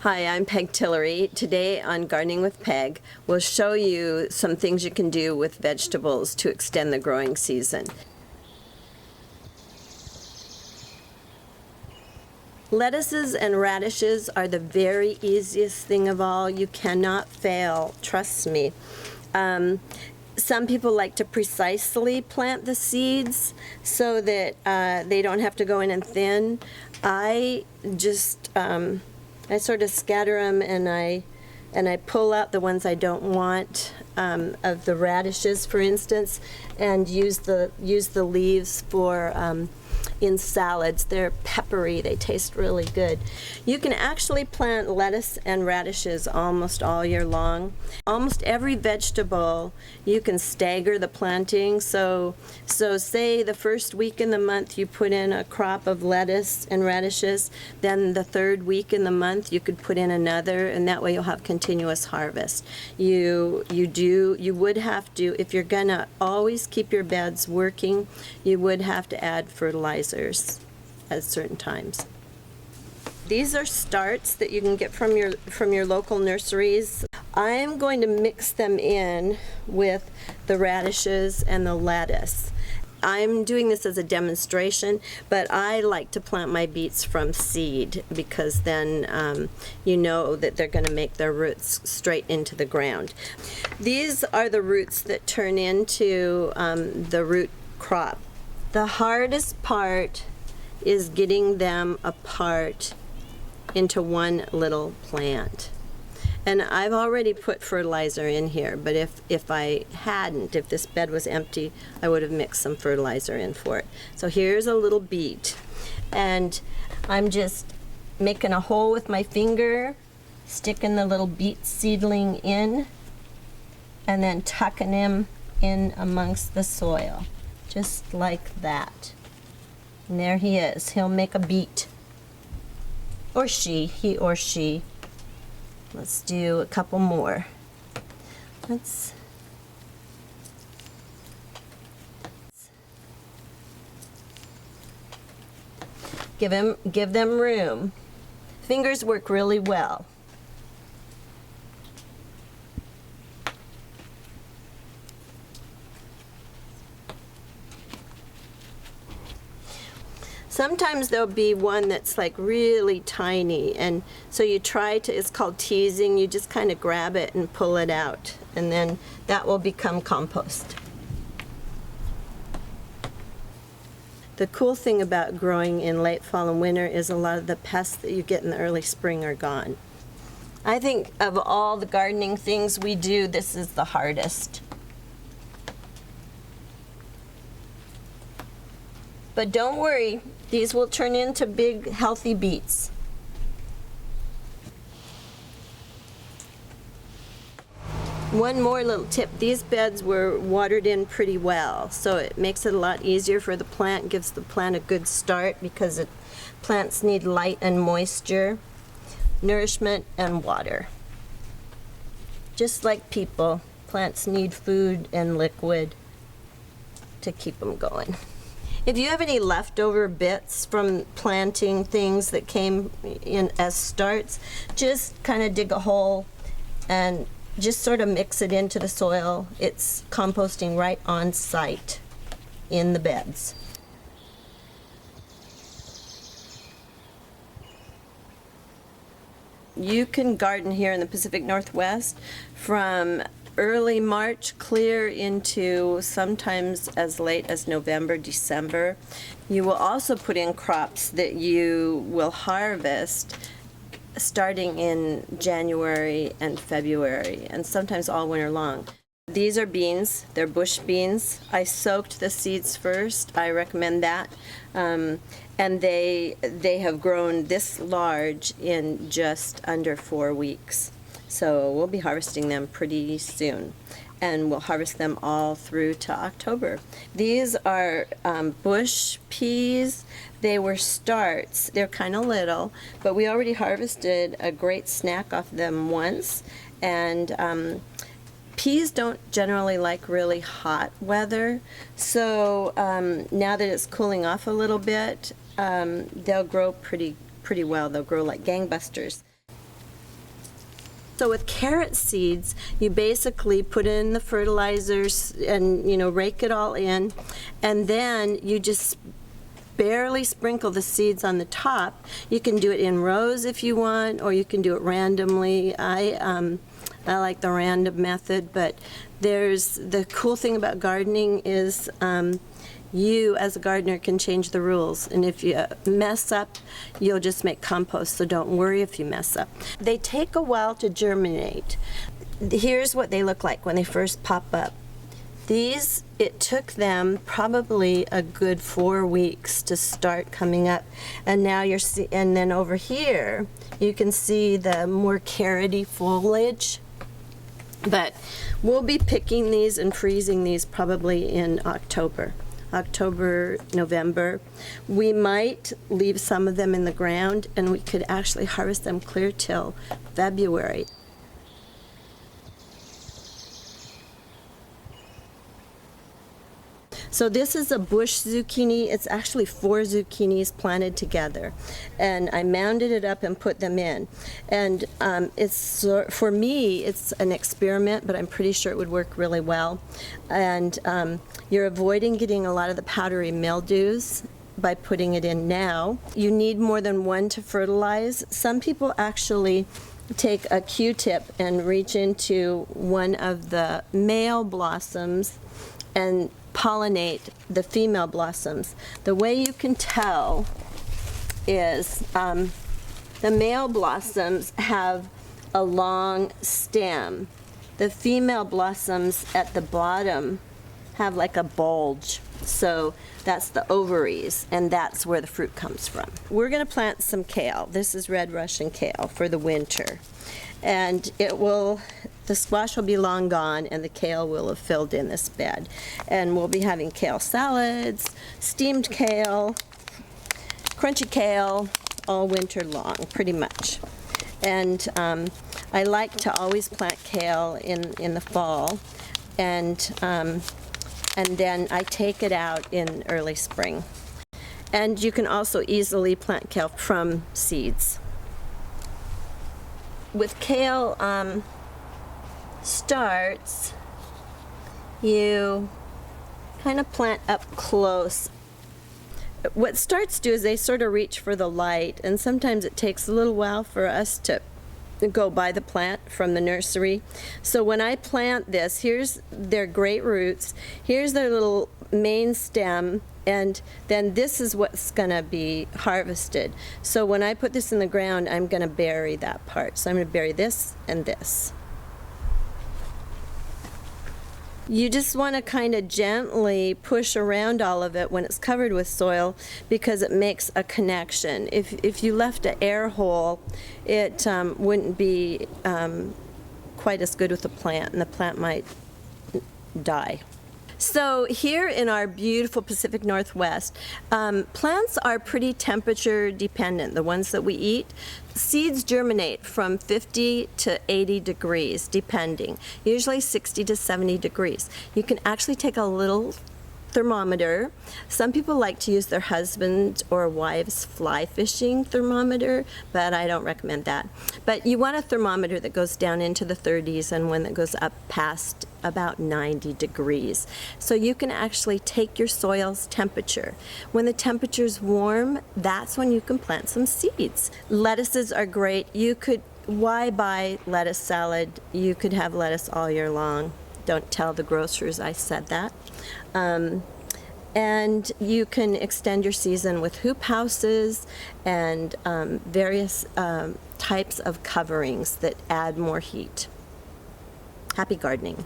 Hi, I'm Peg Tillery. Today on Gardening with Peg, we'll show you some things you can do with vegetables to extend the growing season. Lettuces and radishes are the very easiest thing of all. You cannot fail, trust me. Some people like to precisely plant the seeds so that they don't have to go in and thin. I sort of scatter them and I pull out the ones I don't want, of the radishes, for instance, and use the leaves for in salads. They're peppery, they taste really good. You can actually plant lettuce and radishes almost all year long. Almost every vegetable you can stagger the planting. So say the first week in the month you put in a crop of lettuce and radishes, then the third week in the month you could put in another, and that way you'll have continuous harvest. You would have to, if you're gonna always keep your beds working, you would have to add fertilizers at certain times. These are starts that you can get from your local nurseries. I'm going to mix them in with the radishes and the lettuce. I'm doing this as a demonstration, but I like to plant my beets from seed because then you know that they're going to make their roots straight into the ground. These are the roots that turn into the root crop. The hardest part is getting them apart into one little plant. And I've already put fertilizer in here, but if I hadn't, if this bed was empty, I would have mixed some fertilizer in for it. So here's a little beet, and I'm just making a hole with my finger, sticking the little beet seedling in, and then tucking him in amongst the soil, just like that. And there he is. He'll make a beet. Or she, he or she. Let's do a couple more. Let's give them room. Fingers work really well. Sometimes there'll be one that's like really tiny, and so you try to, it's called teasing, you just kind of grab it and pull it out, and then that will become compost. The cool thing about growing in late fall and winter is a lot of the pests that you get in the early spring are gone. I think of all the gardening things we do, this is the hardest. But don't worry, these will turn into big, healthy beets. One more little tip, these beds were watered in pretty well, so it makes it a lot easier for the plant, gives the plant a good start because plants need light and moisture, nourishment and water. Just like people, plants need food and liquid to keep them going. If you have any leftover bits from planting things that came in as starts, just kind of dig a hole and just sort of mix it into the soil. It's composting right on site in the beds. You can garden here in the Pacific Northwest from early March clear into sometimes as late as November, December. You will also put in crops that you will harvest starting in January and February, and sometimes all winter long. These are beans, they're bush beans. I soaked the seeds first, I recommend that. And they have grown this large in just under 4 weeks. So we'll be harvesting them pretty soon, and we'll harvest them all through to October. These are bush peas. They were starts. They're kind of little, but we already harvested a great snack off them once. And peas don't generally like really hot weather, so now that it's cooling off a little bit, they'll grow pretty well. They'll grow like gangbusters. So with carrot seeds, you basically put in the fertilizers and, rake it all in, and then you just barely sprinkle the seeds on the top. You can do it in rows if you want, or you can do it randomly. I like the random method, but the cool thing about gardening is you as a gardener can change the rules, and if you mess up, you'll just make compost, so don't worry if you mess up. They take a while to germinate. Here's what they look like when they first pop up. These, it took them probably a good 4 weeks to start coming up, and now and then over here you can see the more carroty foliage. But we'll be picking these and freezing these probably in October, November. We might leave some of them in the ground, and we could actually harvest them clear till February. So this is a bush zucchini. It's actually 4 zucchinis planted together, and I mounded it up and put them in. And for me, it's an experiment, but I'm pretty sure it would work really well. And you're avoiding getting a lot of the powdery mildews by putting it in now. You need more than one to fertilize. Some people actually take a Q-tip and reach into one of the male blossoms and pollinate the female blossoms. The way you can tell is the male blossoms have a long stem. The female blossoms at the bottom have like a bulge. So that's the ovaries, and that's where the fruit comes from. We're going to plant some kale. This is red Russian kale for the winter. And the squash will be long gone, and the kale will have filled in this bed. And we'll be having kale salads, steamed kale, crunchy kale, all winter long, pretty much. And I like to always plant kale in the fall, and then I take it out in early spring. And you can also easily plant kale from seeds. With kale starts, you kind of plant up close. What starts do is they sort of reach for the light, and sometimes it takes a little while for us to go buy the plant from the nursery. So when I plant this, here's their great roots, here's their little main stem, and then this is what's gonna be harvested. So when I put this in the ground, I'm gonna bury that part. So I'm gonna bury this and this. You just want to kind of gently push around all of it when it's covered with soil, because it makes a connection. If you left an air hole, it wouldn't be quite as good with the plant, and the plant might die. So here in our beautiful Pacific Northwest, plants are pretty temperature dependent, the ones that we eat. Seeds germinate from 50 to 80 degrees, depending, usually 60 to 70 degrees. You can actually take a little thermometer. Some people like to use their husband or wife's fly fishing thermometer, but I don't recommend that. But you want a thermometer that goes down into the 30s and one that goes up past about 90 degrees. So you can actually take your soil's temperature. When the temperature's warm, that's when you can plant some seeds. Lettuces are great. Why buy lettuce salad? You could have lettuce all year long. Don't tell the grocers I said that. And you can extend your season with hoop houses and various types of coverings that add more heat. Happy gardening.